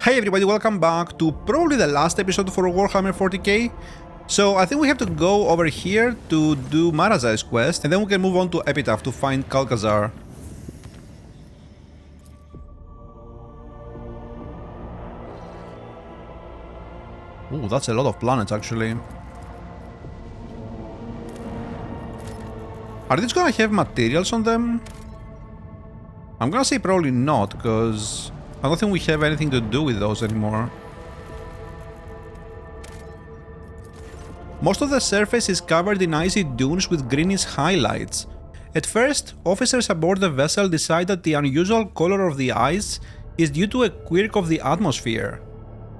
Hey everybody, welcome back to probably the last episode for Warhammer 40k. So I think we have to go over here to do Marazai's quest, and then we can move on to Epitaph to find Kalkazar. Ooh, that's a lot of planets actually. Are these gonna have materials on them? I'm gonna say probably not, because I don't think we have anything to do with those anymore. Most of the surface is covered in icy dunes with greenish highlights. At first, officers aboard the vessel decide that the unusual color of the ice is due to a quirk of the atmosphere.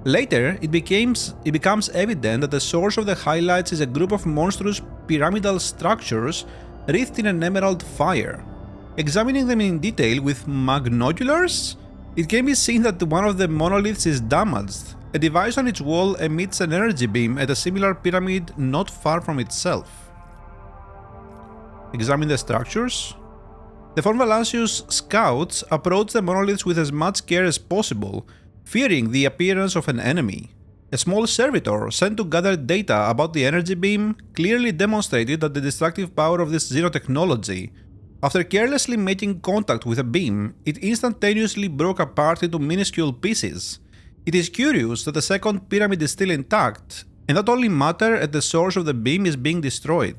Later, it becomes evident that the source of the highlights is a group of monstrous pyramidal structures wreathed in an emerald fire. Examining them in detail with magnoculars, it can be seen that one of the monoliths is damaged. A device on its wall emits an energy beam at a similar pyramid not far from itself. Examine the structures. The Von Valancius scouts approach the monoliths with as much care as possible, fearing the appearance of an enemy. A small servitor sent to gather data about the energy beam clearly demonstrated that the destructive power of this xenotechnology. After carelessly making contact with a beam, it instantaneously broke apart into minuscule pieces. It is curious that the second pyramid is still intact, and that only matter at the source of the beam is being destroyed.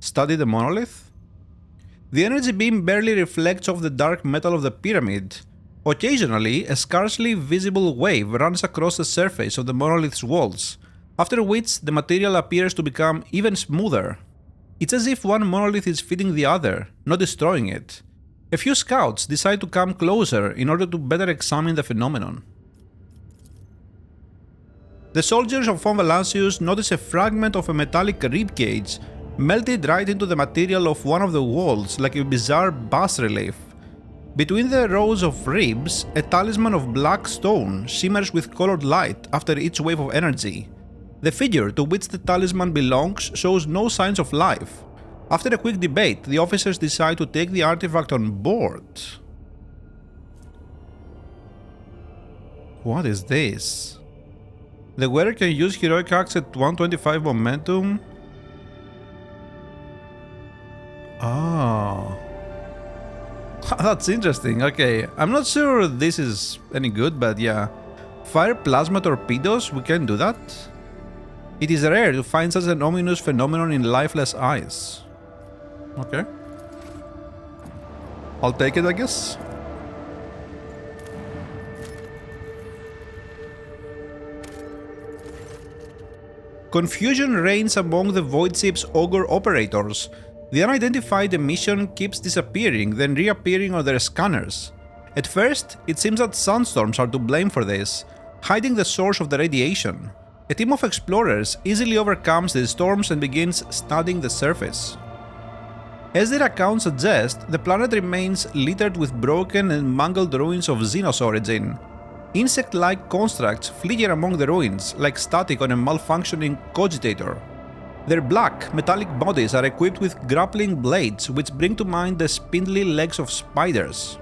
Study the monolith. The energy beam barely reflects off the dark metal of the pyramid. Occasionally, a scarcely visible wave runs across the surface of the monolith's walls, after which the material appears to become even smoother. It's as if one monolith is feeding the other, not destroying it. A few scouts decide to come closer in order to better examine the phenomenon. The soldiers of Von Valancius notice a fragment of a metallic ribcage melted right into the material of one of the walls like a bizarre bas-relief. Between the rows of ribs, a talisman of black stone shimmers with colored light after each wave of energy. The figure to which the talisman belongs shows no signs of life. After a quick debate, the officers decide to take the artifact on board. What is this? The wearer can use heroic acts at 125 momentum. Oh. That's interesting. Okay, I'm not sure this is any good, but yeah. Fire plasma torpedoes, we can do that. It is rare to find such an ominous phenomenon in lifeless ice. Okay. I'll take it, I guess. Confusion reigns among the voidship's augur operators. The unidentified emission keeps disappearing, then reappearing on their scanners. At first, it seems that sunstorms are to blame for this, hiding the source of the radiation. A team of explorers easily overcomes these storms and begins studying the surface. As their accounts suggest, the planet remains littered with broken and mangled ruins of Xenos origin. Insect-like constructs flicker among the ruins like static on a malfunctioning cogitator. Their black, metallic bodies are equipped with grappling blades which bring to mind the spindly legs of spiders.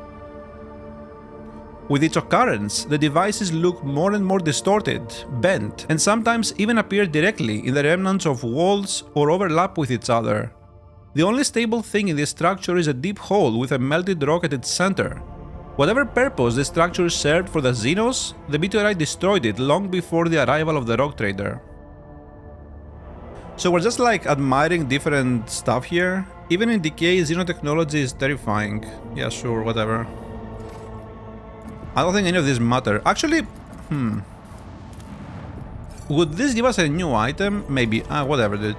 With each occurrence, the devices look more and more distorted, bent, and sometimes even appear directly in the remnants of walls or overlap with each other. The only stable thing in this structure is a deep hole with a melted rock at its center. Whatever purpose the structure served for the Xenos, the meteorite destroyed it long before the arrival of the rock trader. So we're just like admiring different stuff here. Even in decay, xenotechnology is terrifying. Yeah, sure, whatever. I don't think any of this matter. Actually, would this give us a new item? Maybe. Whatever, dude.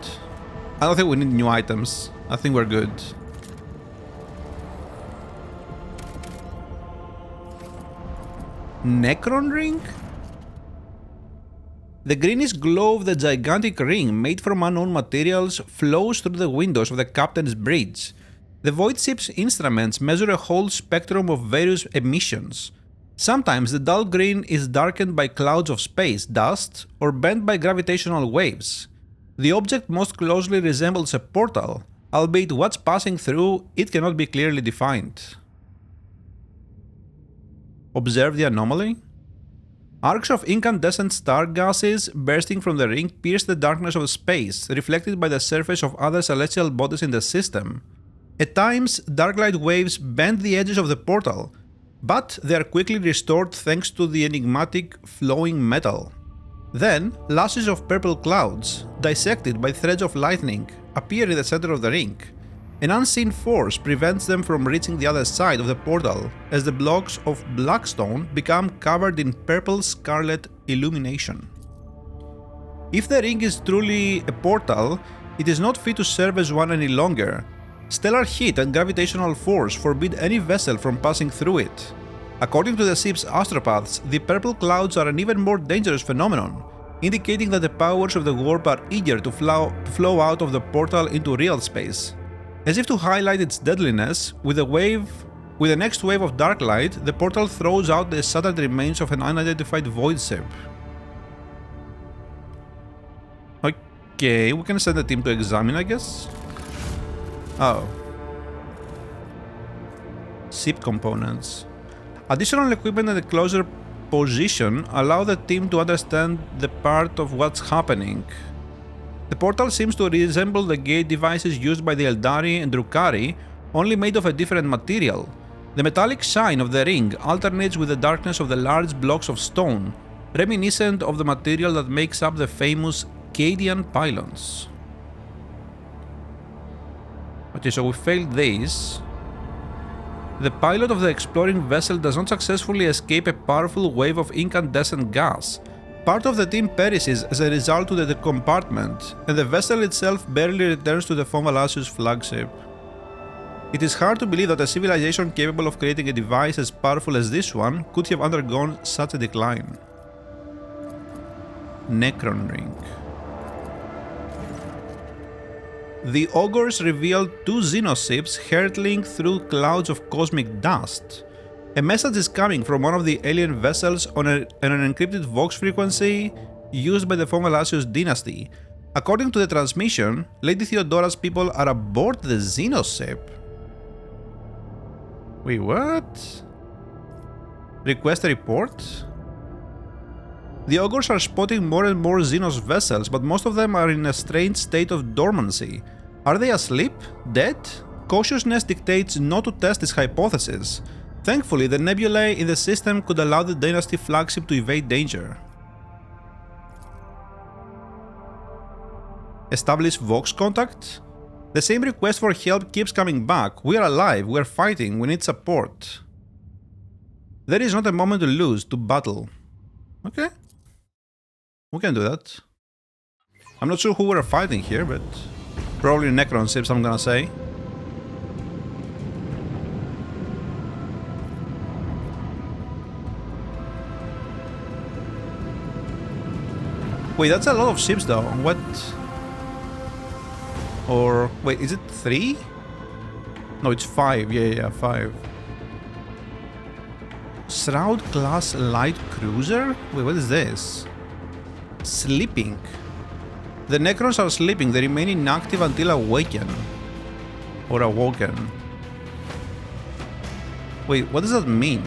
I don't think we need new items. I think we're good. Necron ring? The greenish glow of the gigantic ring, made from unknown materials, flows through the windows of the captain's bridge. The voidship's instruments measure a whole spectrum of various emissions. Sometimes the dull green is darkened by clouds of space dust or bent by gravitational waves. The object most closely resembles a portal, albeit what's passing through it cannot be clearly defined. Observe the anomaly. Arcs of incandescent star gases bursting from the ring pierce the darkness of space, reflected by the surface of other celestial bodies in the system. At times, dark light waves bend the edges of the portal, but they are quickly restored thanks to the enigmatic flowing metal. Then, lashes of purple clouds, dissected by threads of lightning, appear in the center of the ring. An unseen force prevents them from reaching the other side of the portal, as the blocks of blackstone become covered in purple scarlet illumination. If the ring is truly a portal, it is not fit to serve as one any longer. Stellar heat and gravitational force forbid any vessel from passing through it. According to the ship's astropaths, the purple clouds are an even more dangerous phenomenon, indicating that the powers of the warp are eager to flow out of the portal into real space. As if to highlight its deadliness, with the next wave of dark light, the portal throws out the shattered remains of an unidentified voidship. Okay, we can send a team to examine, I guess? Oh. Ship components. Additional equipment and a closer position allow the team to understand the part of what's happening. The portal seems to resemble the gate devices used by the Eldari and Drukhari, only made of a different material. The metallic shine of the ring alternates with the darkness of the large blocks of stone, reminiscent of the material that makes up the famous Cadian pylons. Okay, so we failed this. The pilot of the exploring vessel does not successfully escape a powerful wave of incandescent gas. Part of the team perishes as a result of the compartment, and the vessel itself barely returns to the Von Valacius flagship. It is hard to believe that a civilization capable of creating a device as powerful as this one could have undergone such a decline. Necron Ring. The augurs revealed two xenoships hurtling through clouds of cosmic dust. A message is coming from one of the alien vessels on an encrypted Vox frequency used by the Von Valacius dynasty. According to the transmission, Lady Theodora's people are aboard the xenoship. Wait, what? Request a report? The augurs are spotting more and more Xenos vessels, but most of them are in a strange state of dormancy. Are they asleep? Dead? Cautiousness dictates not to test this hypothesis. Thankfully, the nebulae in the system could allow the Dynasty flagship to evade danger. Establish Vox contact? The same request for help keeps coming back. We are alive, we are fighting, we need support. There is not a moment to lose, to battle. Okay. We can do that. I'm not sure who we're fighting here, but probably Necron ships, I'm gonna say. Wait, that's a lot of ships though. What? Or wait, is it 3? No, it's 5. Yeah, 5. Shroud class light cruiser? Wait, what is this? Sleeping. The Necrons are sleeping, they remain inactive until awakened. Or awoken. Wait, what does that mean?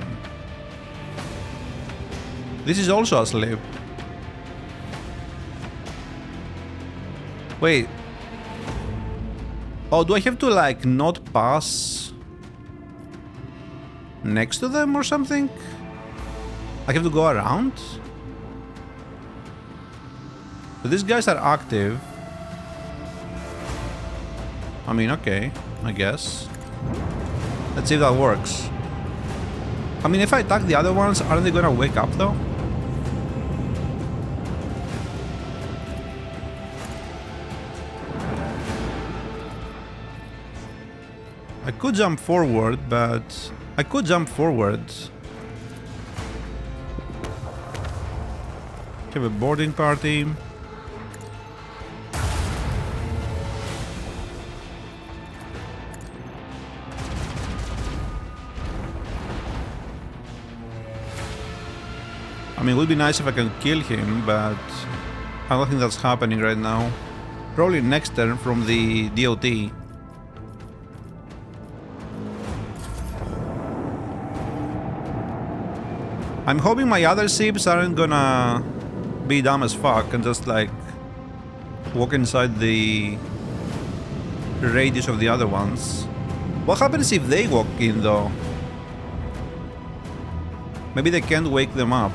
This is also asleep. Wait. Oh, do I have to like not pass next to them or something? I have to go around? So these guys are active. I mean, okay, I guess. Let's see if that works. I mean, if I attack the other ones, aren't they gonna wake up though? I could jump forward, but I could jump forward. Have a boarding party. I mean, it would be nice if I can kill him, but I don't think that's happening right now. Probably next turn from the DOT. I'm hoping my other ships aren't gonna be dumb as fuck and just like walk inside the radius of the other ones. What happens if they walk in though? Maybe they can't wake them up.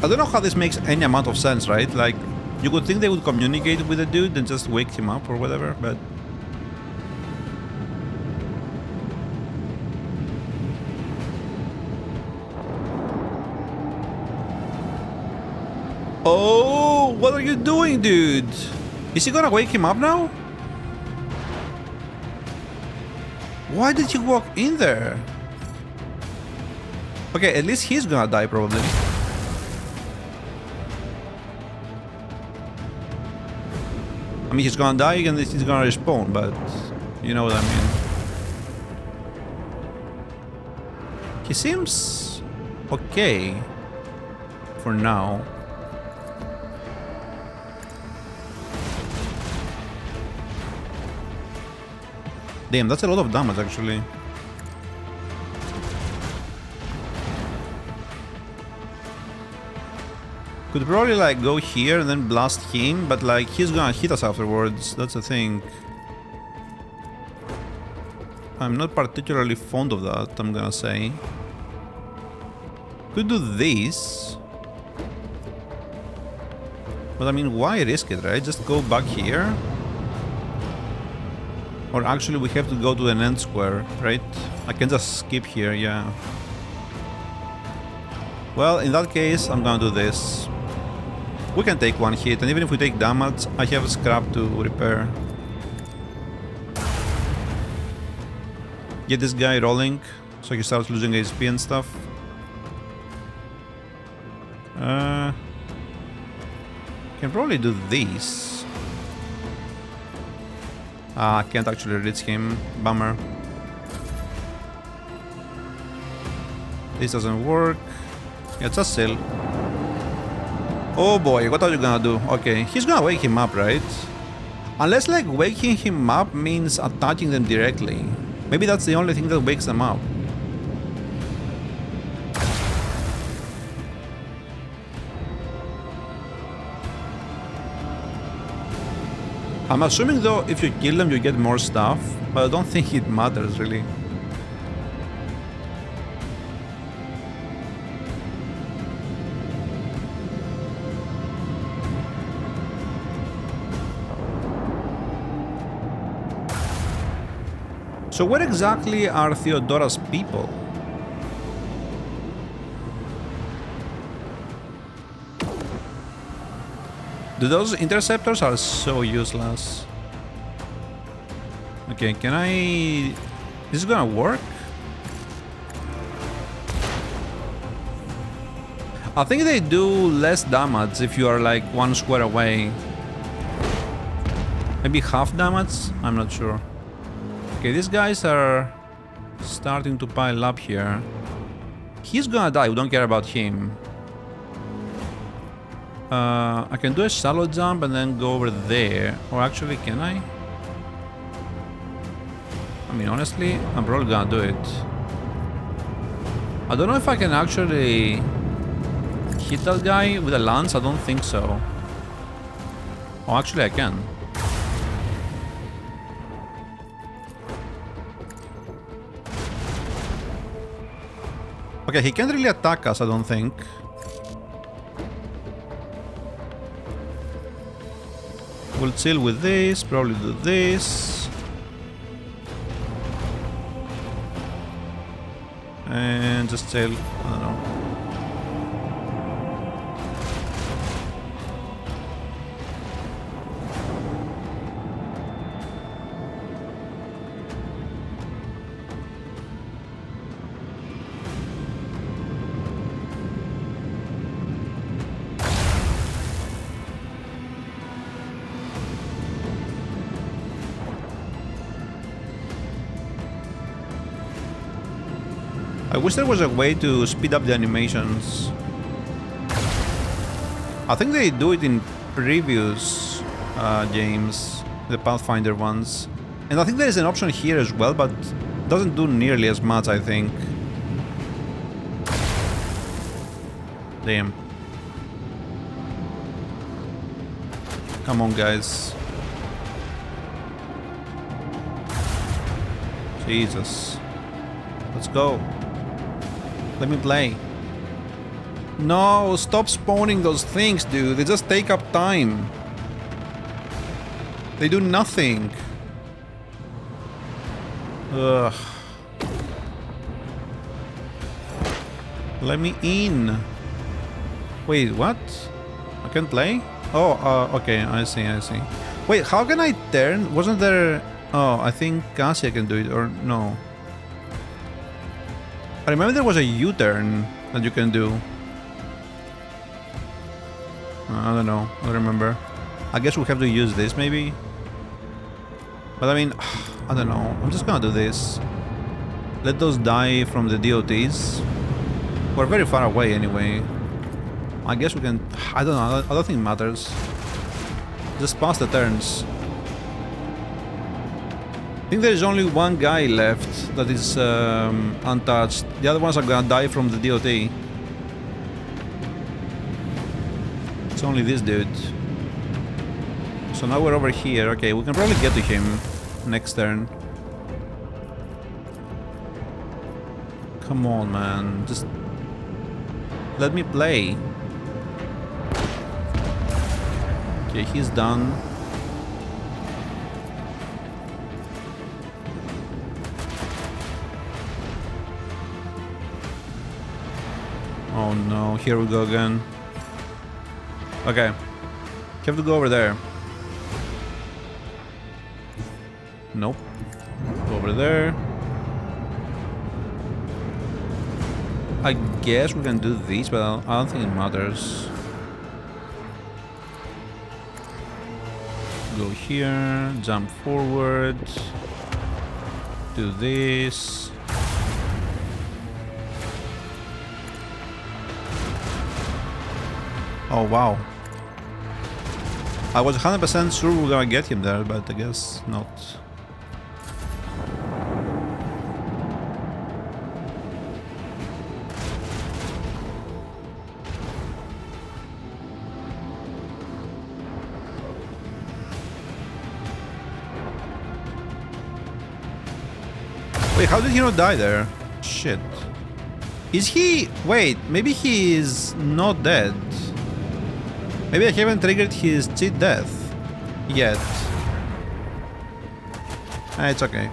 I don't know how this makes any amount of sense, right? Like, you would think they would communicate with the dude and just wake him up or whatever, but... Oh, what are you doing, dude? Is he gonna wake him up now? Why did he walk in there? Okay, at least he's gonna die probably. I mean, he's gonna die and he's gonna respawn, but you know what I mean. He seems okay for now. Damn, that's a lot of damage actually. Could probably like go here and then blast him, but like he's gonna hit us afterwards, that's the thing. I'm not particularly fond of that, I'm gonna say. Could do this. But I mean, why risk it, right? Just go back here. Or actually we have to go to an end square, right? I can just skip here, yeah. Well, in that case, I'm gonna do this. We can take one hit, and even if we take damage, I have scrap to repair. Get this guy rolling, so he starts losing HP and stuff. Can probably do this. I can't actually reach him. Bummer. This doesn't work. Yeah, just still. Oh boy, what are you gonna do? Okay, he's gonna wake him up, right? Unless like waking him up means attacking them directly. Maybe that's the only thing that wakes them up. I'm assuming though, if you kill them you get more stuff, but I don't think it matters really. So where exactly are Theodora's people? Dude, those interceptors are so useless. Okay, can I... Is this gonna work? I think they do less damage if you are like 1 square away. Maybe half damage? I'm not sure. Okay, these guys are starting to pile up here. He's gonna die, we don't care about him. I can do a shallow jump and then go over there. Or actually, can I? I mean, honestly, I'm probably gonna do it. I don't know if I can actually hit that guy with a lance. I don't think so. Oh, actually, I can. Okay, he can't really attack us, I don't think. We'll chill with this, probably do this. And just chill, I don't know. I wish there was a way to speed up the animations. I think they do it in previous games, the Pathfinder ones. And I think there is an option here as well, but doesn't do nearly as much, I think. Damn. Come on, guys. Jesus. Let's go. Let me play. No, stop spawning those things, dude. They just take up time. They do nothing. Ugh. Let me in. Wait, what? I can't play? Oh, okay, I see. Wait, how can I turn? Wasn't there... Oh, I think Cassia can do it, or no. I remember there was a U-turn that you can do. I don't know, I don't remember. I guess we have to use this, maybe? But I mean, I don't know. I'm just gonna do this. Let those die from the DOTs. We're very far away anyway. I guess we can... I don't know, I don't think it matters. Just pass the turns. I think there's only one guy left that is untouched. The other ones are gonna die from the DOT. It's only this dude. So now we're over here. Okay, we can probably get to him next turn. Come on, man. Just let me play. Okay, he's done. Oh no, here we go again. Okay. Have to go over there. Nope. Go over there. I guess we can do this, but I don't think it matters. Go here, jump forward. Do this. Oh wow. I was 100% sure we were gonna get him there, but I guess not. Wait, how did he not die there? Shit. Is he... Wait, maybe he is not dead. Maybe I haven't triggered his cheat death yet. It's okay.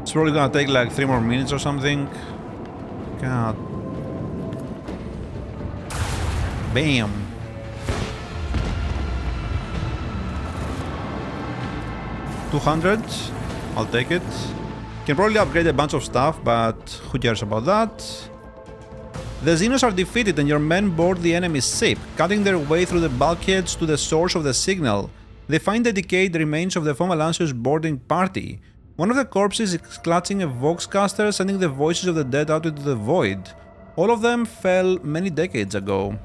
It's probably gonna take like 3 more minutes or something. God. Bam. $200. I'll take it. Can probably upgrade a bunch of stuff, but who cares about that? The Xenos are defeated and your men board the enemy's ship, cutting their way through the bulkheads to the source of the signal. They find the decayed remains of the Foma Lancius boarding party. One of the corpses is clutching a voxcaster, sending the voices of the dead out into the void. All of them fell many decades ago.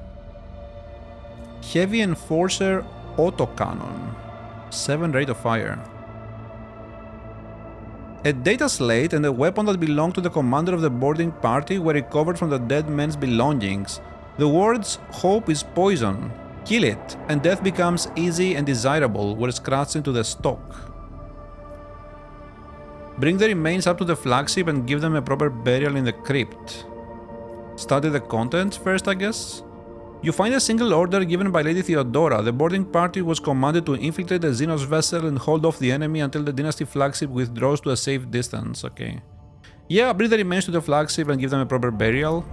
Heavy Enforcer Autocannon. 7 rate of fire. A data slate and a weapon that belonged to the commander of the boarding party were recovered from the dead men's belongings. The words, "Hope is poison. Kill it, and death becomes easy and desirable," were scratched into the stock. Bring the remains up to the flagship and give them a proper burial in the crypt. Study the contents first, I guess? You find a single order given by Lady Theodora. The boarding party was commanded to infiltrate the Xenos vessel and hold off the enemy until the Dynasty flagship withdraws to a safe distance. Okay. Yeah, bring the remains to the flagship and give them a proper burial.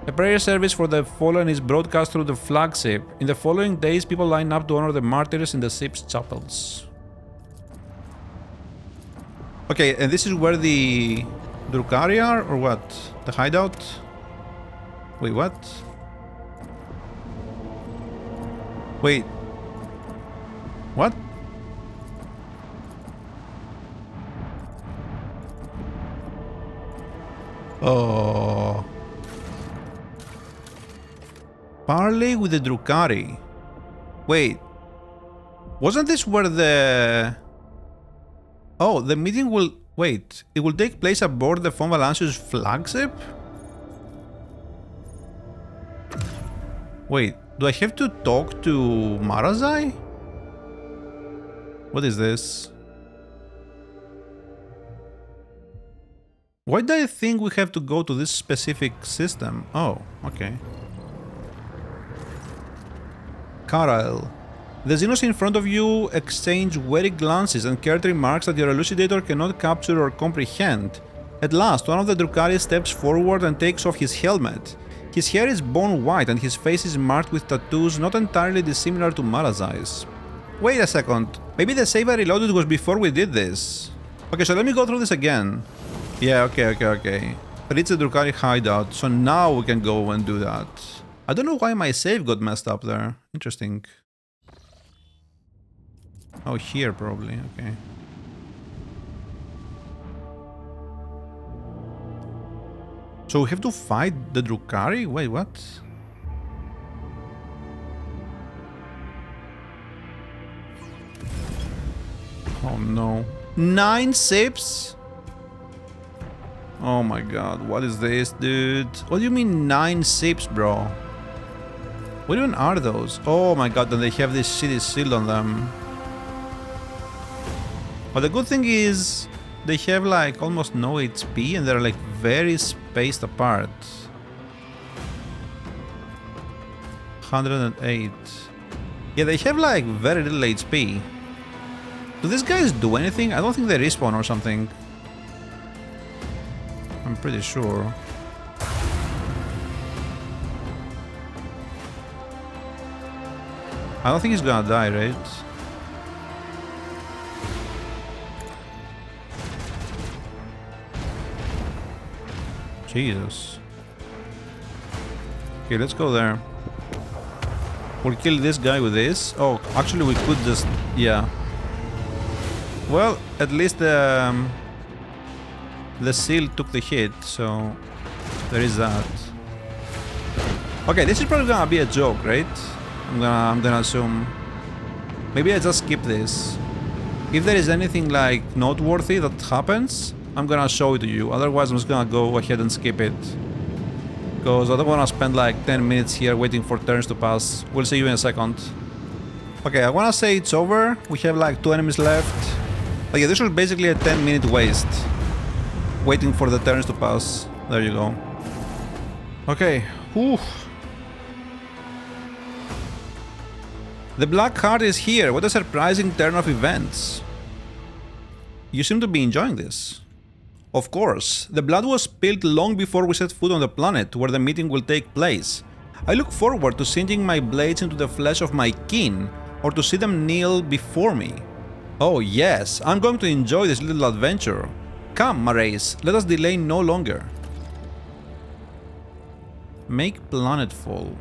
A prayer service for the fallen is broadcast through the flagship. In the following days, people line up to honor the martyrs in the ship's chapels. Okay, and this is where the Drukhari are, or what? The hideout? Wait, what? Wait. What? Oh. Parley with the Drukhari. Wait. Wasn't this where the... Oh, the meeting will... Wait. It will take place aboard the Foma Lancius flagship? Wait, do I have to talk to Marazai? What is this? Why do I think we have to go to this specific system? Oh, okay. Karael. The Xenos in front of you exchange wary glances and curt remarks that your elucidator cannot capture or comprehend. At last, one of the Drukhari steps forward and takes off his helmet. His hair is bone white and his face is marked with tattoos not entirely dissimilar to Marazai's. Wait a second, maybe the save I reloaded was before we did this. Okay, so let me go through this again. Yeah, okay. Reach the Drukhari hideout, so now we can go and do that. I don't know why my save got messed up there. Interesting. Oh, here probably, okay. So we have to fight the Drukhari? Wait, what? Oh no. 9 sips? Oh my god, what is this, dude? What do you mean 9 sips, bro? What even are those? Oh my god, then they have this shitty shield on them. But the good thing is, they have like almost no HP and they're like very spaced apart. 108. Yeah, they have like very little HP. Do these guys do anything? I don't think they respawn or something. I'm pretty sure. I don't think he's gonna die, right? Jesus. Okay, let's go there. We'll kill this guy with this. Oh, actually we could just... yeah. Well, at least the seal took the hit, so there is that. Okay, this is probably gonna be a joke, right? I'm gonna assume. Maybe I just skip this. If there is anything like noteworthy that happens, I'm gonna show it to you. Otherwise, I'm just gonna go ahead and skip it. Because I don't wanna spend like 10 minutes here waiting for turns to pass. We'll see you in a second. Okay, I wanna say it's over. We have like 2 enemies left. But yeah, this was basically a 10-minute waste. Waiting for the turns to pass. There you go. Okay. Whew. The Black Heart is here. What a surprising turn of events. You seem to be enjoying this. Of course, the blood was spilled long before we set foot on the planet where the meeting will take place. I look forward to sinking my blades into the flesh of my kin, or to see them kneel before me. Oh yes, I'm going to enjoy this little adventure. Come, Marace, let us delay no longer. Make planetfall.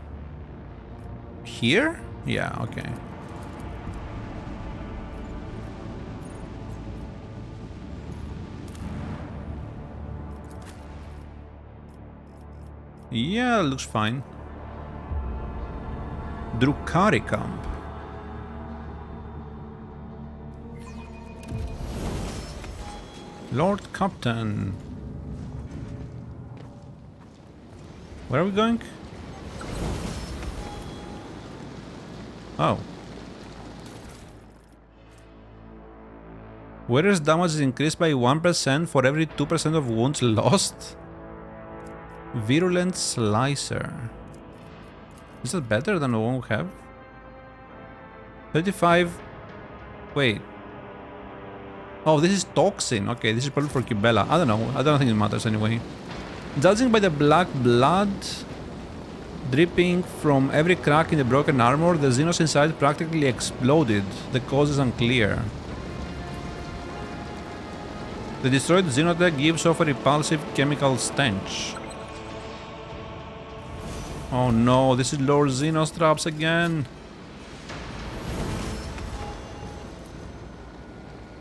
Here? Yeah, okay. Yeah, looks fine. Drukhari camp. Lord Captain. Where are we going? Oh. Wearer's damage is increased by 1% for every 2% of wounds lost? Virulent Slicer. Is that better than the one we have? 35... Wait. Oh, this is Toxin. Okay, this is probably for Kibela. I don't know. I don't think it matters anyway. Judging by the black blood dripping from every crack in the broken armor, the Xenos inside practically exploded. The cause is unclear. The destroyed Xenotech gives off a repulsive chemical stench. Oh no, this is Lord Xenos traps again.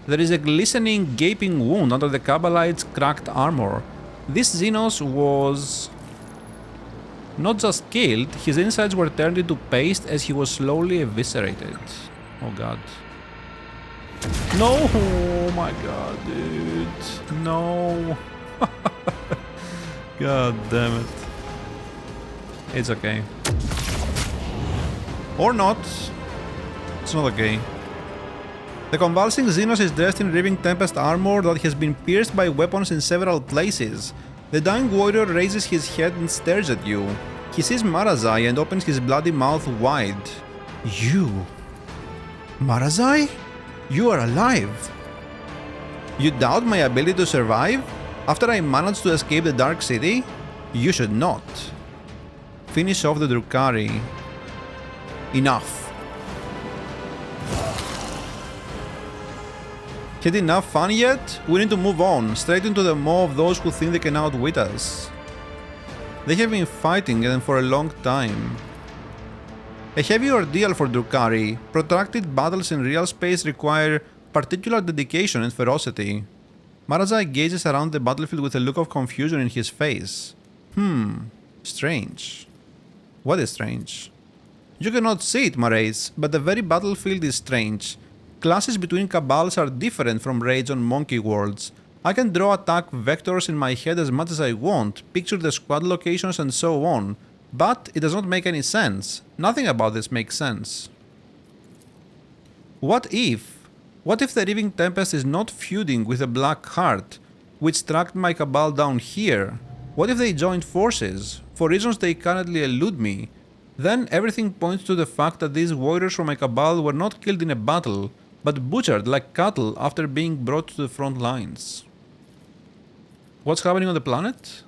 There is a glistening, gaping wound under the Kabbalite's cracked armor. This Xenos was not just killed, his insides were turned into paste as he was slowly eviscerated. Oh god. No! Oh my god, dude. No. God damn it. It's okay. Or not. It's not okay. The convulsing Xenos is dressed in Reaving Tempest armor that has been pierced by weapons in several places. The dying warrior raises his head and stares at you. He sees Marazai and opens his bloody mouth wide. You? Marazai? You are alive. You doubt my ability to survive? After I managed to escape the Dark City? You should not. Finish off the Drukhari. Enough. Had enough fun yet? We need to move on, straight into the maw of those who think they can outwit us. They have been fighting them for a long time. A heavy ordeal for Drukhari. Protracted battles in real space require particular dedication and ferocity. Marazai gazes around the battlefield with a look of confusion in his face. Strange. What is strange? You cannot see it, Mrayse, but the very battlefield is strange. Classes between cabals are different from raids on monkey worlds. I can draw attack vectors in my head as much as I want, picture the squad locations and so on, but it does not make any sense. Nothing about this makes sense. What if the Reaving Tempest is not feuding with the Black Heart, which tracked my cabal down here? What if they joined forces, for reasons they currently elude me? Then everything points to the fact that these warriors from my cabal were not killed in a battle, but butchered like cattle after being brought to the front lines. What's happening on the planet?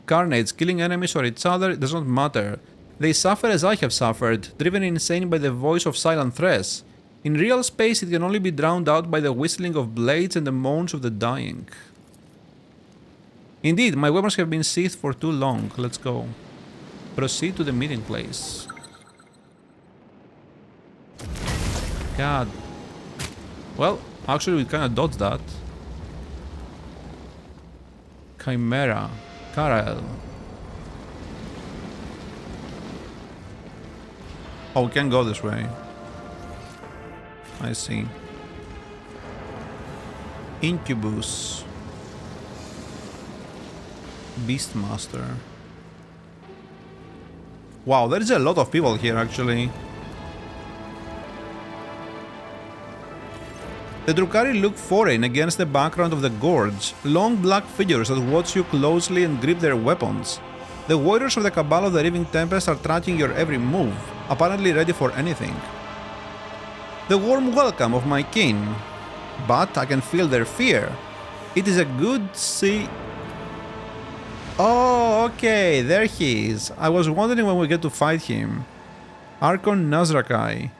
Carnage, killing enemies or each other, does not matter. They suffer as I have suffered, driven insane by the voice of silent threats. In real space it can only be drowned out by the whistling of blades and the moans of the dying. Indeed, my weapons have been seized for too long. Let's go. Proceed to the meeting place. God. Well, actually we kinda dodged that. Chimera. Karael. Oh, we can go this way. I see. Incubus. Beastmaster. Wow, there is a lot of people here actually. The Drukhari look foreign against the background of the gorge, long black figures that watch you closely and grip their weapons. The warriors of the Cabal of the Reaving Tempest are tracking your every move, apparently ready for anything. The warm welcome of my kin, but I can feel their fear. It is a good see... Oh, okay, there he is. I was wondering when we get to fight him. Archon Nazrakai.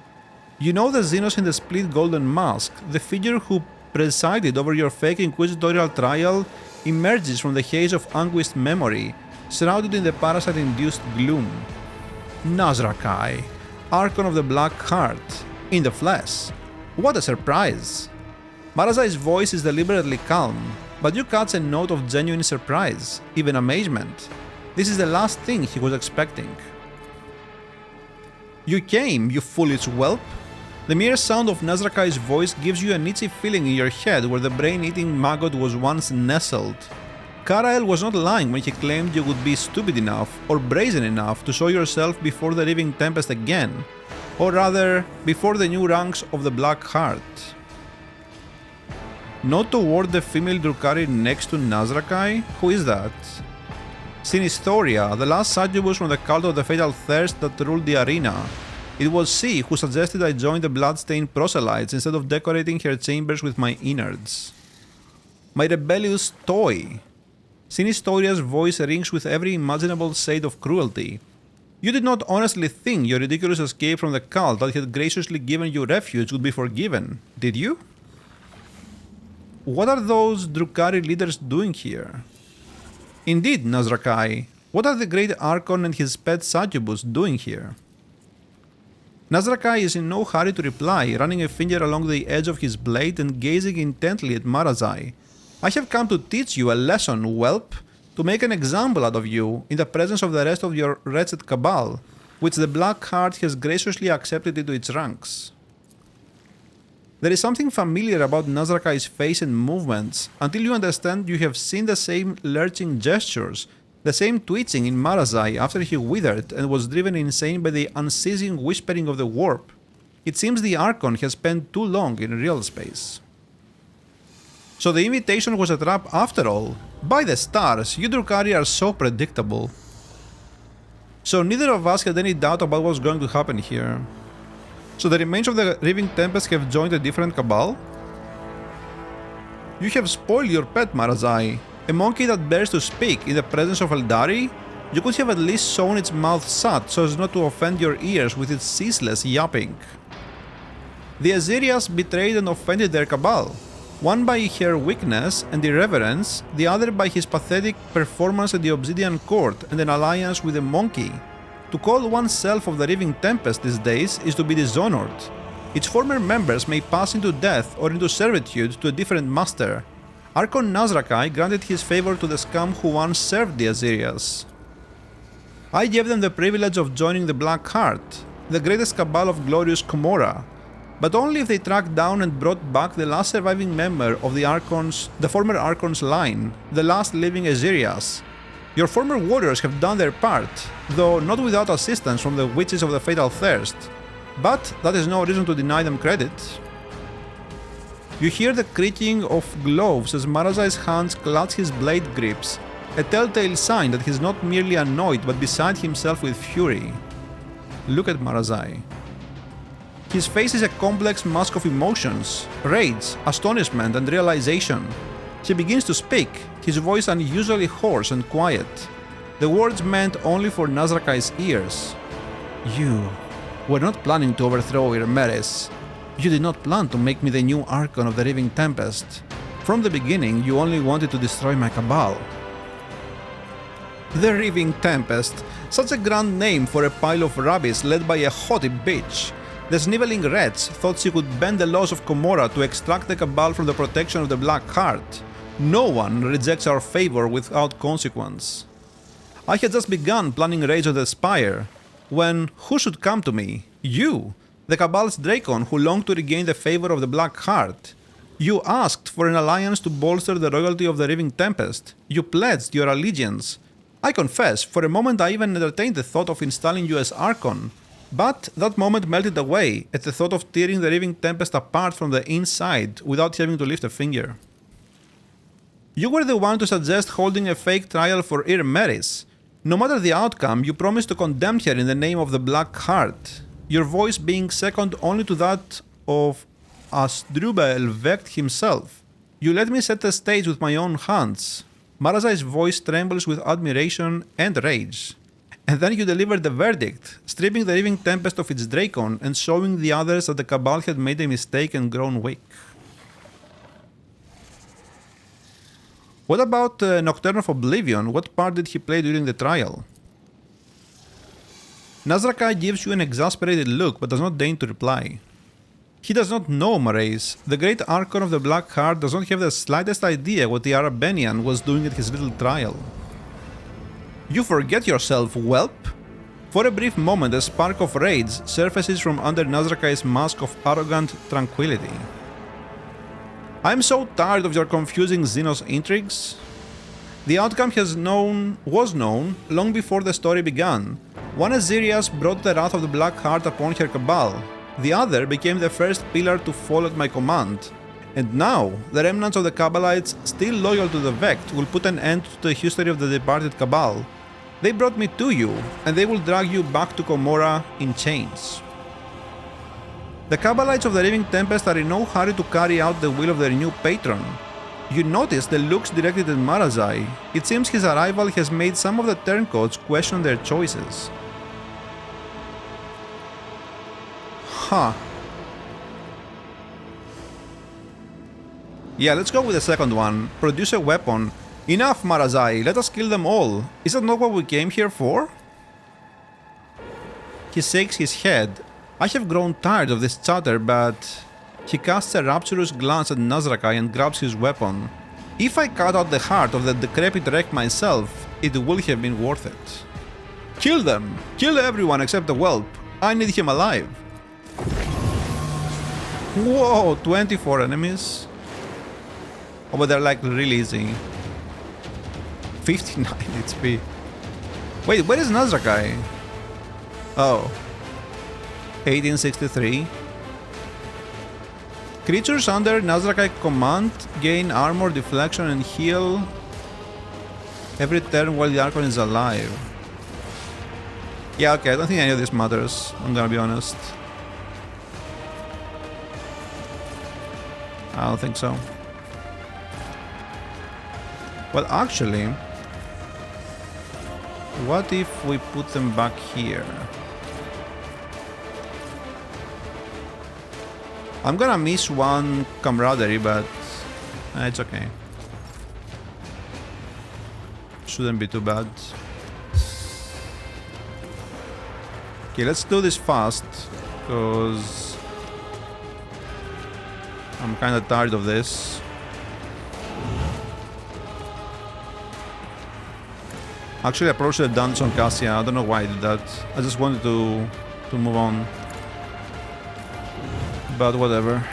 You know the Xenos in the split golden mask, the figure who presided over your fake inquisitorial trial, emerges from the haze of anguished memory, shrouded in the parasite-induced gloom. Nazrakai, Archon of the Black Heart, in the flesh. What a surprise! Marazai's voice is deliberately calm, but you catch a note of genuine surprise, even amazement. This is the last thing he was expecting. You came, you foolish whelp! The mere sound of Nazrakai's voice gives you an itchy feeling in your head where the brain-eating maggot was once nestled. Karael was not lying when he claimed you would be stupid enough or brazen enough to show yourself before the Reaving Tempest again, or rather, before the new ranks of the Black Heart. Not toward the female Drukhari next to Nazrakai? Who is that? Sinistoria, the last succubus from the cult of the Fatal Thirst that ruled the arena. It was she who suggested I join the bloodstained proselytes instead of decorating her chambers with my innards. My rebellious toy. Sinistoria's voice rings with every imaginable shade of cruelty. You did not honestly think your ridiculous escape from the cult that had graciously given you refuge would be forgiven, did you? What are those Drukhari leaders doing here? Indeed, Nazrakai, what are the great Archon and his pet succubus doing here? Nazrakai is in no hurry to reply, running a finger along the edge of his blade and gazing intently at Marazai. I have come to teach you a lesson, whelp, to make an example out of you in the presence of the rest of your wretched cabal, which the Black Heart has graciously accepted into its ranks. There is something familiar about Nazrakai's face and movements, until you understand you have seen the same lurching gestures, The same twitching in Mrayse after he withered and was driven insane by the unceasing whispering of the warp. It seems the Archon has spent too long in real space. So the invitation was a trap after all. By the stars, you Drukhari are so predictable. So neither of us had any doubt about what was going to happen here. So the remains of the Reaving Tempest have joined a different cabal? You have spoiled your pet, Mrayse. A monkey that dares to speak in the presence of Eldari? You could have at least sewn its mouth shut so as not to offend your ears with its ceaseless yapping. The Azerias betrayed and offended their cabal, one by her weakness and irreverence, the other by his pathetic performance at the Obsidian Court and an alliance with a monkey. To call oneself of the Reaving Tempest these days is to be dishonored. Its former members may pass into death or into servitude to a different master. Archon Nazrakai granted his favor to the scum who once served the Azerias. I gave them the privilege of joining the Black Heart, the greatest cabal of glorious Komorrah, but only if they tracked down and brought back the last surviving member of the former Archon's line, the last living Azerias. Your former warriors have done their part, though not without assistance from the witches of the Fatal Thirst, but that is no reason to deny them credit. You hear the creaking of gloves as Mrayse's hands clutch his blade grips, a telltale sign that he's not merely annoyed but beside himself with fury. Look at Mrayse. His face is a complex mask of emotions, rage, astonishment and realization. He begins to speak, his voice unusually hoarse and quiet, the words meant only for Nazrakai's ears. You were not planning to overthrow Irmeres. You did not plan to make me the new Archon of the Reaving Tempest. From the beginning, you only wanted to destroy my cabal. The Reaving Tempest, such a grand name for a pile of rubbish led by a haughty bitch. The sniveling wretch thought she could bend the laws of Komorrah to extract the cabal from the protection of the Black Heart. No one rejects our favor without consequence. I had just begun planning Rage of the Spire, when who should come to me? You! The Cabal's Dracon who longed to regain the favor of the Black Heart. You asked for an alliance to bolster the royalty of the Reaving Tempest. You pledged your allegiance. I confess, for a moment I even entertained the thought of installing you as Archon, but that moment melted away at the thought of tearing the Reaving Tempest apart from the inside without having to lift a finger. You were the one to suggest holding a fake trial for Irmeris. No matter the outcome, you promised to condemn her in the name of the Black Heart. Your voice being second only to that of Asdrubal Elvect himself. You let me set the stage with my own hands. Mrayse's voice trembles with admiration and rage. And then you delivered the verdict, stripping the Reaving Tempest of its Dracon and showing the others that the Cabal had made a mistake and grown weak. What about Nocturne of Oblivion? What part did he play during the trial? Nazrakai gives you an exasperated look but does not deign to reply. He does not know Mrayse. The great Archon of the Black Heart does not have the slightest idea what the Arabenian was doing at his little trial. You forget yourself, whelp! For a brief moment a spark of rage surfaces from under Nazrakai's mask of arrogant tranquility. I am so tired of your confusing Xenos intrigues. The outcome was known long before the story began. One Azerias brought the wrath of the Black Heart upon her cabal. The other became the first pillar to fall at my command. And now, the remnants of the Cabalites, still loyal to the Vect, will put an end to the history of the departed cabal. They brought me to you, and they will drag you back to Komorrah in chains. The Cabalites of the Reaving Tempest are in no hurry to carry out the will of their new patron. You notice the looks directed at Mrayse. It seems his arrival has made some of the turncoats question their choices. Huh. Yeah, let's go with the second one. Produce a weapon. Enough, Mrayse, let us kill them all. Is that not what we came here for? He shakes his head. I have grown tired of this chatter, but... He casts a rapturous glance at Nazrakai and grabs his weapon. If I cut out the heart of the decrepit wreck myself, it will have been worth it. Kill them! Kill everyone except the whelp. I need him alive. Whoa, 24 enemies? Oh, but they're like really easy. 59 HP. Wait, where is Nazrakai? Oh. 1863. Creatures under Nazrakai command gain armor, deflection, and heal every turn while the Archon is alive. Yeah, okay, I don't think any of this matters, I'm gonna be honest. I don't think so. Well, actually, what if we put them back here? I'm gonna miss one camaraderie, but it's okay. Shouldn't be too bad. Okay, let's do this fast, because I'm kind of tired of this. Actually, I approached the dungeon Cassia. I don't know why I did that. I just wanted to move on. But whatever.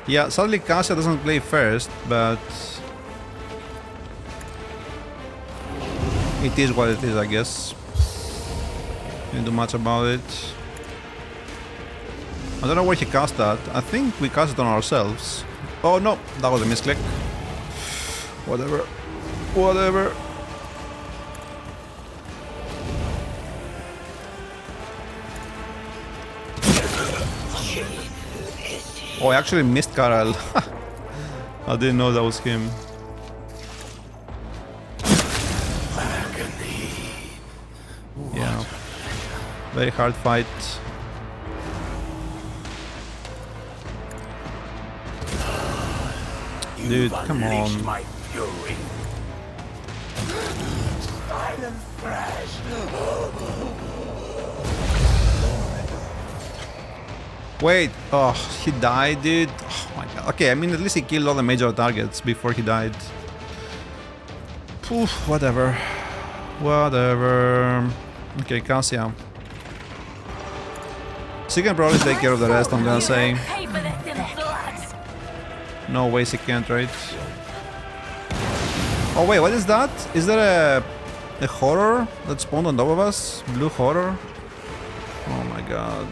Yeah, sadly Cassia doesn't play first, but it is what it is, I guess. Can't do much about it. I don't know where he cast that. I think we cast it on ourselves. Oh no, that was a misclick. Whatever. Whatever. Oh, I actually missed Karel. I didn't know that was him. Yeah. Very hard fight. Dude, come on. Wait, oh, he died, dude. Oh my god. Okay, I mean, at least he killed all the major targets before he died. Poof, whatever. Whatever. Okay, Cassia. She can probably take care of the rest, I'm gonna say. No way she can't, right? Oh wait, what is that? Is there a horror that spawned on top of us? Blue horror? Oh my god.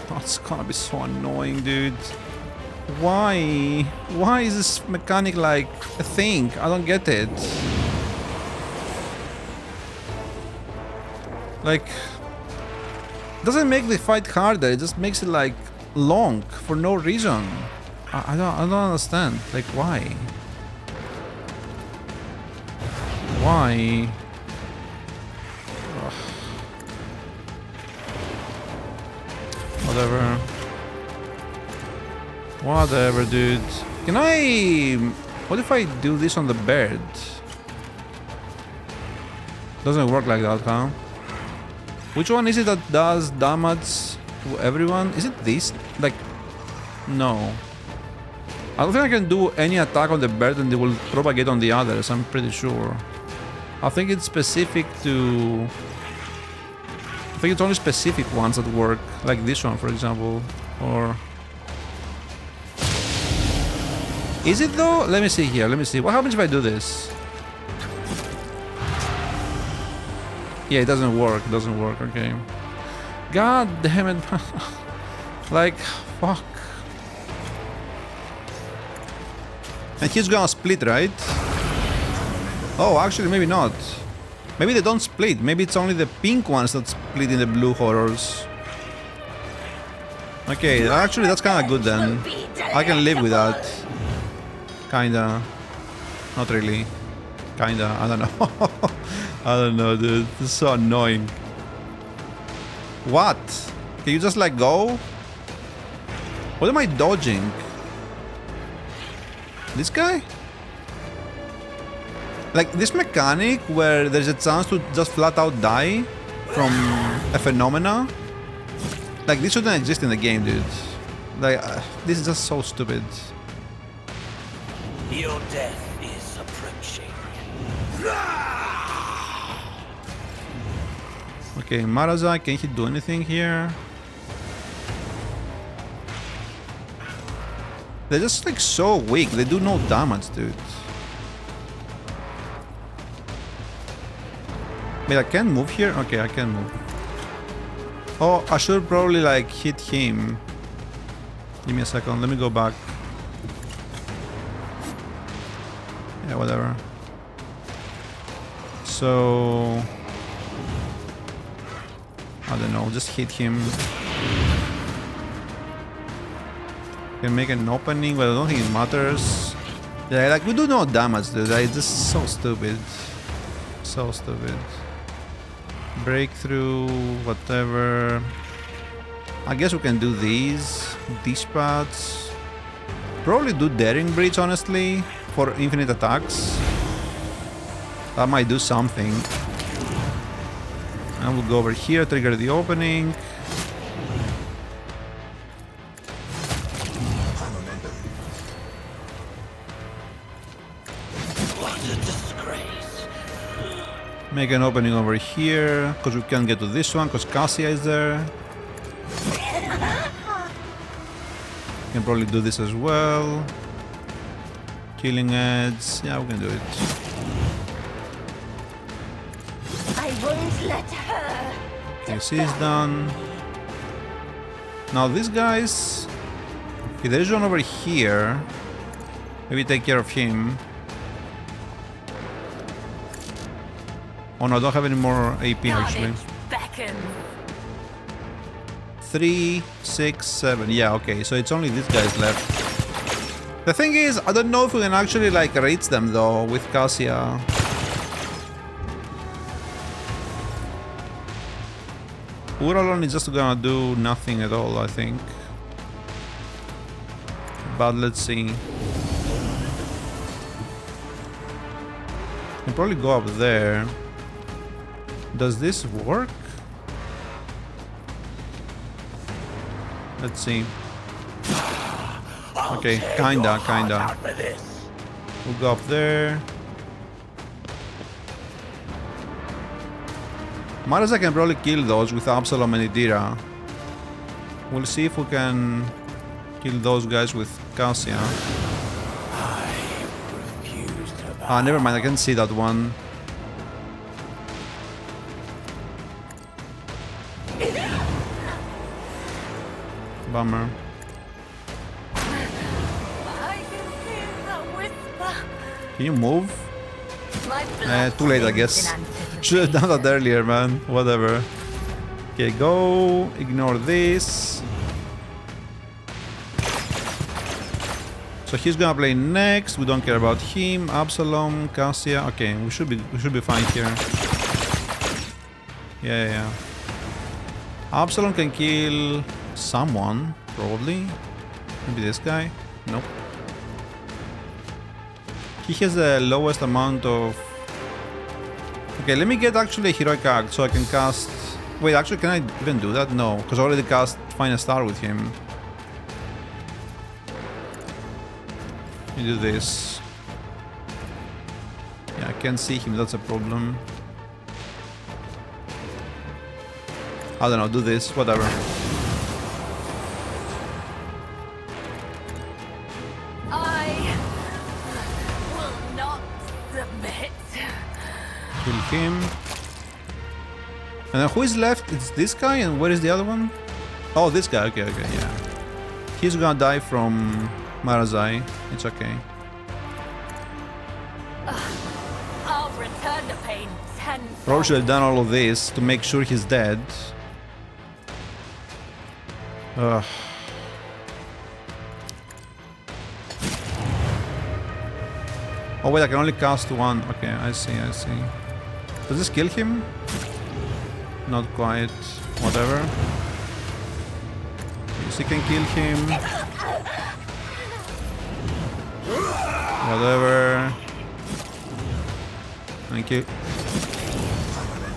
That's gonna be so annoying, dude. Why? Why is this mechanic like a thing? I don't get it. Like, doesn't make the fight harder, it just makes it like long for no reason. I don't understand. Like, why? Why? Ugh. Whatever. Whatever, dude. Can I... What if I do this on the bird? Doesn't work like that, huh? Which one is it that does damage to everyone? Is it this? Like... No. I don't think I can do any attack on the bird and they will propagate on the others, I'm pretty sure. I think it's specific to... I think it's only specific ones that work, like this one, for example, or... Is it though? Let me see here, let me see. What happens if I do this? Yeah, it doesn't work, okay. God damn it. Like, fuck. And he's gonna split, right? Oh, actually, maybe not. Maybe they don't split. Maybe it's only the pink ones that split in the blue horrors. Okay, actually, that's kind of good then. I can live with that. Kinda. Not really. Kinda. I don't know. I don't know, dude. This is so annoying. What? Can you just like go? What am I dodging? This guy? Like this mechanic where there's a chance to just flat out die? from a phenomena. Like, this shouldn't exist in the game, dude. Like, this is just so stupid. Your death is approaching. Okay, Mrayseplays, can he do anything here? They're just like so weak, they do no damage, dude. Wait, I can't move here? Okay, I can move. Oh, I should probably like hit him. Give me a second, let me go back. Yeah, whatever. So... I don't know, just hit him. Can make an opening, but I don't think it matters. Yeah, like, we do no damage, dude. It's just so stupid. So stupid. Breakthrough, whatever. I guess we can do these. Dispatch. Probably do Daring Breach, honestly, for infinite attacks. That might do something. And we'll go over here, trigger the opening. What a disgrace. Make an opening over here, because we can't get to this one, because Cassia is there. Can probably do this as well. Killing Edge. Yeah, we can do it. I won't let her. Okay, she's done. Now these guys, if there is one over here, maybe take care of him. Oh no, I don't have any more AP actually. 3, 6, 7. Yeah, okay, so it's only these guys left. The thing is, I don't know if we can actually like reach them though with Cassia. Uralon is just gonna do nothing at all, I think. But let's see. Can probably go up there. Does this work? Let's see. Okay, kinda. We'll go up there. Mrayseplays can probably kill those with Absalom and Idira. We'll see if we can kill those guys with Cassia. Ah, never mind, I can see that one. Bummer. I can hear the whisper. Can you move? My blood Too late, I guess. Should have done that earlier, man. Whatever. Okay, go. Ignore this. So he's gonna play next. We don't care about him. Absalom, Cassia. Okay, we should be fine here. Yeah. Absalom can kill someone, probably. Maybe this guy. Nope. He has the lowest amount of... Okay, let me get actually a heroic act so I can cast... Wait, actually, can I even do that? No, because I already cast Find a Star with him. Let me do this. Yeah, I can't see him, that's a problem. I don't know, do this, whatever. I will not submit. Kill him. And then who is left? It's this guy, and where is the other one? Oh, this guy, okay, yeah. He's gonna die from Mrayseplays. It's okay. I'll return the pain tenfold. Probably should have done all of this to make sure he's dead. Ugh. Oh wait, I can only cast one. Okay, I see. Does this kill him? Not quite. Whatever. Yes, he can kill him. Whatever. Thank you.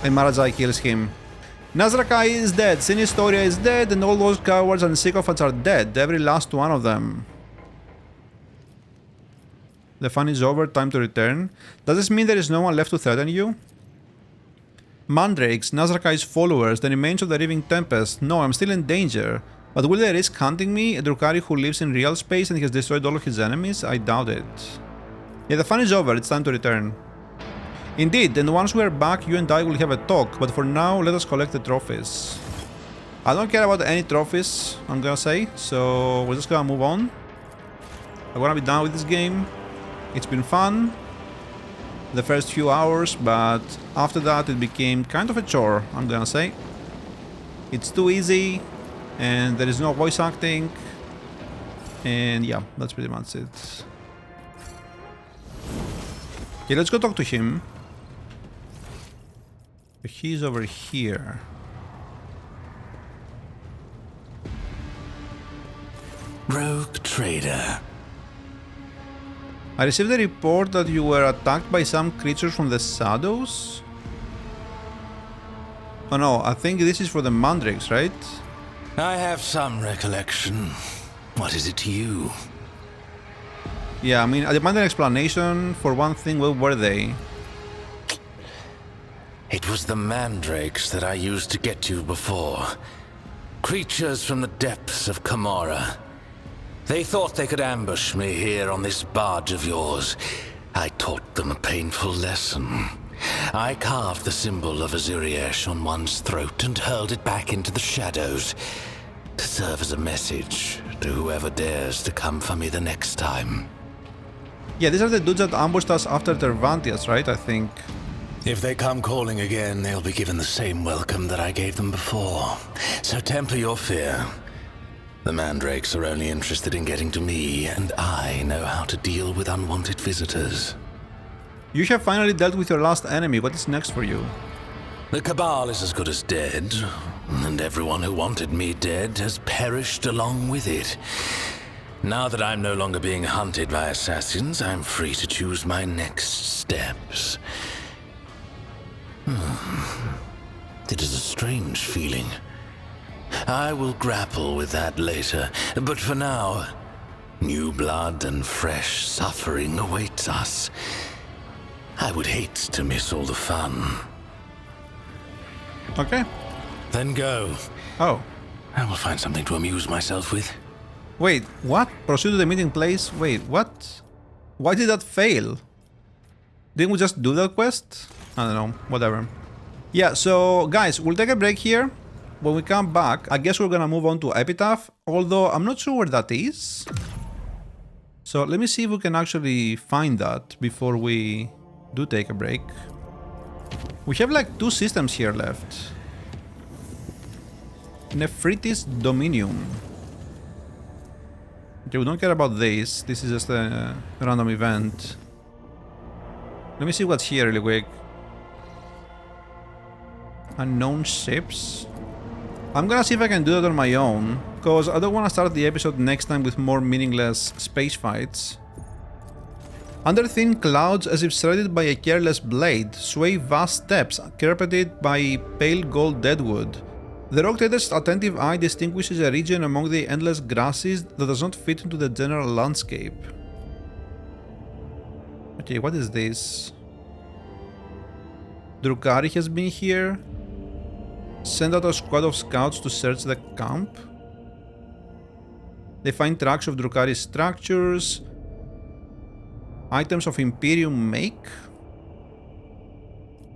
And Mrayseplays kills him. Nazrakai is dead, Sinistoria is dead, and all those cowards and sycophants are dead. Every last one of them. The fun is over, time to return. Does this mean there is no one left to threaten you? Mandrakes, Nazrakai's followers, the remains of the Reaving Tempest. No, I'm still in danger. But will they risk hunting me, a Drukhari who lives in real space and has destroyed all of his enemies? I doubt it. Yeah, the fun is over, it's time to return. Indeed, and once we are back, you and I will have a talk, but for now, let us collect the trophies. I don't care about any trophies, I'm gonna say, so we're just gonna move on. I wanna be done with this game. It's been fun the first few hours, but after that it became kind of a chore, I'm gonna say. It's too easy, and there is no voice acting, and yeah, that's pretty much it. Okay, let's go talk to him. He's over here. Rogue trader. I received a report that you were attacked by some creatures from the shadows. Oh no, I think this is for the mandrakes, right? I have some recollection. What is it to you? Yeah, I mean, I demand an explanation. For one thing, where were they? It was the mandrakes that I used to get you before. Creatures from the depths of Kamara. They thought they could ambush me here on this barge of yours. I taught them a painful lesson. I carved the symbol of Azuriesh on one's throat and hurled it back into the shadows to serve as a message to whoever dares to come for me the next time. Yeah, these are the dudes that ambushed us after Tervantius, right? I think. If they come calling again, they'll be given the same welcome that I gave them before. So temper your fear. The mandrakes are only interested in getting to me, and I know how to deal with unwanted visitors. You have finally dealt with your last enemy. What is next for you? The Cabal is as good as dead, and everyone who wanted me dead has perished along with it. Now that I'm no longer being hunted by assassins, I'm free to choose my next steps. It is a strange feeling. I will grapple with that later, but for now, new blood and fresh suffering awaits us. I would hate to miss all the fun. Okay. Then go. Oh. I will find something to amuse myself with. Wait, what? Proceed to the meeting place? Wait, what? Why did that fail? Didn't we just do that quest? I don't know, whatever. Yeah, so guys, we'll take a break here. When we come back, I guess we're gonna move on to Epitaph, although I'm not sure where that is. So let me see if we can actually find that before we do take a break. We have like 2 systems here left. Nephritis Dominium. Okay, we don't care about this. This is just a random event. Let me see what's here really quick. Unknown ships. I'm gonna see if I can do that on my own, because I don't want to start the episode next time with more meaningless space fights. Under thin clouds, as if threaded by a careless blade, sway vast steppes carpeted by pale gold deadwood. The rock trader's attentive eye distinguishes a region among the endless grasses that does not fit into the general landscape. Okay, what is this? Drukhari has been here. Send out a squad of scouts to search the camp. They find tracks of Drukhari's structures. Items of Imperium make.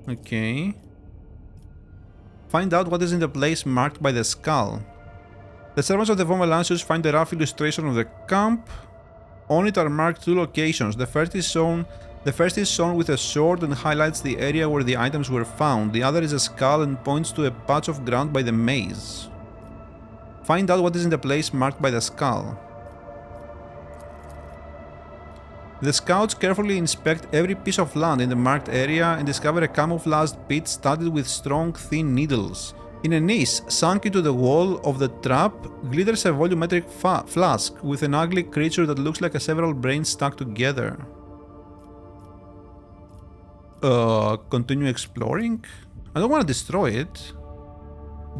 Okay. Find out what is in the place marked by the skull. The servants of the Von Valancius find a rough illustration of the camp. On it are marked 2 locations. The first is shown with a sword and highlights the area where the items were found. The other is a skull and points to a patch of ground by the maze. Find out what is in the place marked by the skull. The scouts carefully inspect every piece of land in the marked area and discover a camouflaged pit studded with strong, thin needles. In a niche sunk into the wall of the trap glitters a volumetric flask with an ugly creature that looks like several brains stuck together. Continue exploring? I don't want to destroy it.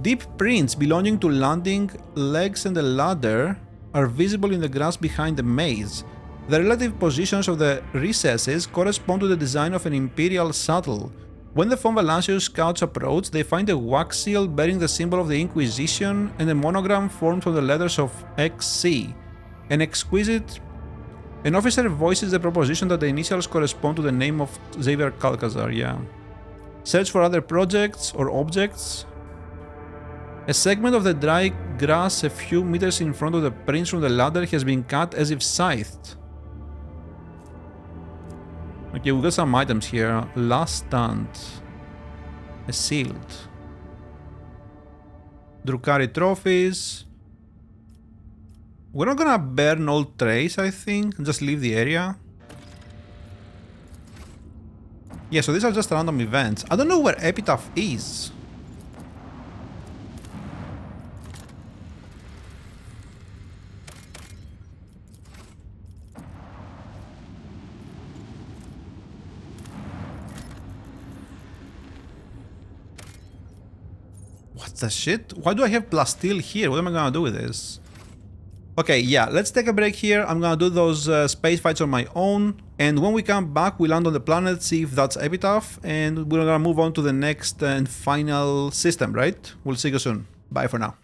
Deep prints belonging to landing legs and a ladder are visible in the grass behind the maze. The relative positions of the recesses correspond to the design of an Imperial shuttle. When the von Valancius scouts approach, they find a wax seal bearing the symbol of the Inquisition and a monogram formed from the letters of XC. An officer voices the proposition that the initials correspond to the name of Xavier Calcazar, yeah. Search for other projects or objects. A segment of the dry grass a few meters in front of the prints from the ladder has been cut as if scythed. Okay, we got some items here. Last stand. A shield. Drukhari trophies. We're not gonna burn all trace, I think, and just leave the area. Yeah, so these are just random events. I don't know where Epitaph is. What the shit? Why do I have plasteel here? What am I gonna do with this? Okay, yeah, let's take a break here. I'm gonna do those space fights on my own. And when we come back, we land on the planet, see if that's Epitaph. And we're gonna move on to the next and final system, right? We'll see you soon. Bye for now.